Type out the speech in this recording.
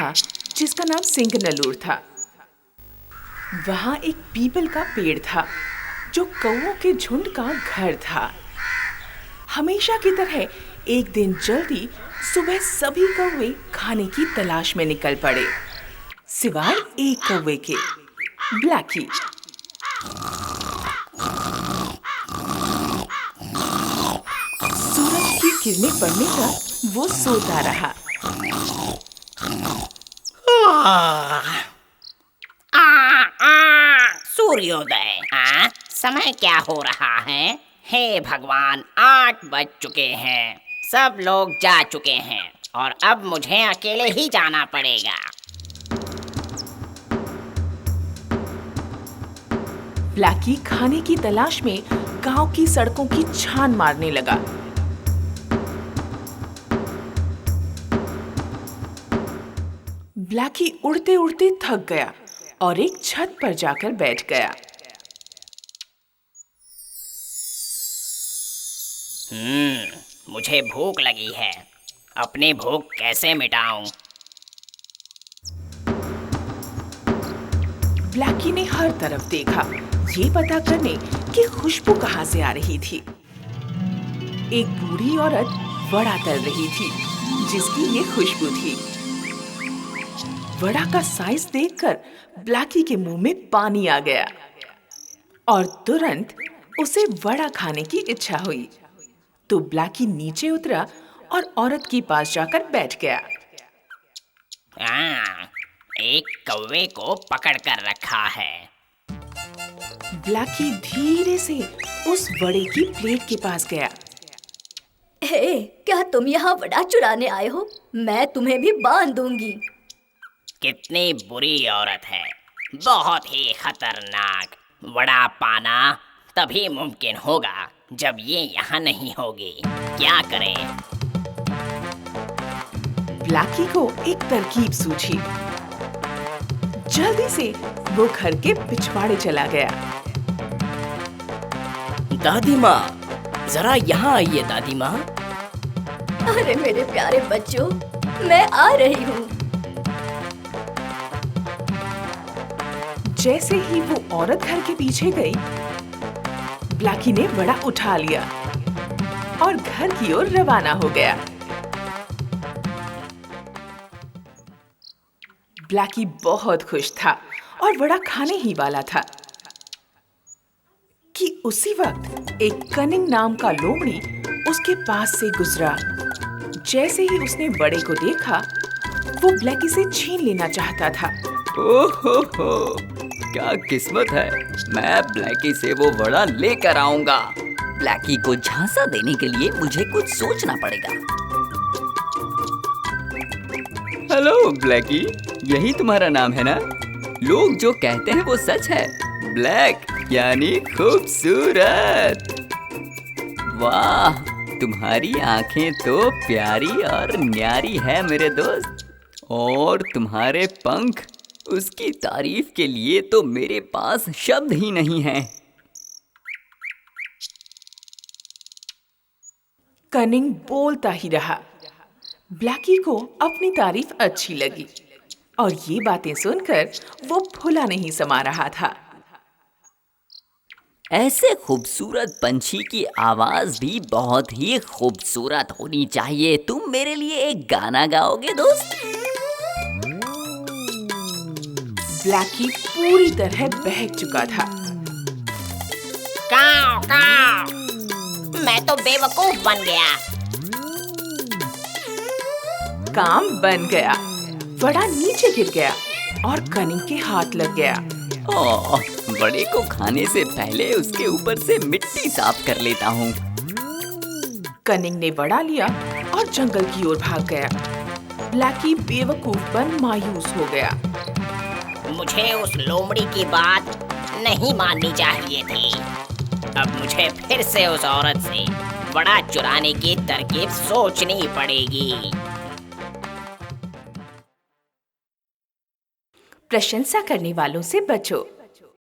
था जिसका नाम सिंगनलूर था। वहां एक पीपल का पेड़ था जो कौवों के झुंड का घर था। हमेशा की तरह एक दिन जल्दी सुबह सभी कौवे खाने की तलाश में निकल पड़े, सिवाय एक कौवे के, ब्लैकी। सूरज की किरणें पड़ने तक वो सोता रहा। सूर्योदय। समय क्या हो रहा है? हे भगवान, 8 बज चुके हैं। सब लोग जा चुके हैं और अब मुझे अकेले ही जाना पड़ेगा। ब्लैकी खाने की तलाश में गांव की सड़कों की छान मारने लगा। ब्लैकी उड़ते उड़ते थक गया और एक छत पर जाकर बैठ गया। मुझे भूख लगी है। अपनी भूख कैसे मिटाऊं? ब्लैकी ने हर तरफ देखा, ये पता करने कि खुशबू कहां से आ रही थी। एक बूढ़ी औरत वड़ा तल रही थी जिसकी ये खुशबू थी। वड़ा का साइज देखकर ब्लैकी के मुंह में पानी आ गया और तुरंत उसे वड़ा खाने की इच्छा हुई। तो ब्लैकी नीचे उतरा और औरत के पास जाकर बैठ गया। एक कौवे को पकड़ कर रखा है। ब्लैकी धीरे से उस वड़े की प्लेट के पास गया। हे, क्या तुम यहाँ वड़ा चुराने आए हो? मैं तुम्हें भी बांध दूंगी। कितनी बुरी औरत है, बहुत ही खतरनाक। वड़ा पाना तभी मुमकिन होगा जब ये यहाँ नहीं होगी। क्या करें? ब्लैकी को एक तरकीब सूझी। जल्दी से वो घर के पिछवाड़े चला गया। दादी माँ, जरा यहाँ आइए दादी माँ। अरे मेरे प्यारे बच्चों, मैं आ रही हूँ। जैसे ही वो औरत घर के पीछे गई, ब्लैकी ने वड़ा उठा लिया और घर की ओर रवाना हो गया। ब्लैकी बहुत खुश था और वड़ा खाने ही वाला था कि उसी वक्त एक कनिंग नाम का लोमड़ी उसके पास से गुजरा। जैसे ही उसने वड़े को देखा, वो ब्लैकी से छीन लेना चाहता था। ओहो, क्या किस्मत है। मैं ब्लैकी से वो वड़ा लेकर आऊंगा। ब्लैकी को झांसा देने के लिए मुझे कुछ सोचना पड़ेगा। हेलो ब्लैकी, यही तुम्हारा नाम है ना? लोग जो कहते हैं वो सच है। ब्लैक यानी खूबसूरत। वाह, तुम्हारी आंखें तो प्यारी और न्यारी है मेरे दोस्त। और तुम्हारे पंख, उसकी तारीफ के लिए तो मेरे पास शब्द ही नहीं हैं। कनिंग बोलता ही रहा। ब्लैकी को अपनी तारीफ अच्छी लगी और ये बातें सुनकर वो फुला नहीं समा रहा था। ऐसे खूबसूरत पंछी की आवाज भी बहुत ही खूबसूरत होनी चाहिए। तुम मेरे लिए एक गाना गाओगे दोस्त? ब्लैकी पूरी तरह बहक चुका था। काव काव, मैं तो बेवकूफ बन गया। काम बन गया। वड़ा नीचे गिर गया और कनिंग के हाथ लग गया। बड़े को खाने से पहले उसके ऊपर से मिट्टी साफ कर लेता हूँ। कनिंग ने वड़ा लिया और जंगल की ओर भाग गया। ब्लैकी बेवकूफ बन मायूस हो गया। मुझे उस लोमड़ी की बात नहीं माननी चाहिए थी। अब मुझे फिर से उस औरत से वड़ा चुराने की तरकीब सोचनी पड़ेगी। प्रशंसा करने वालों से बचो।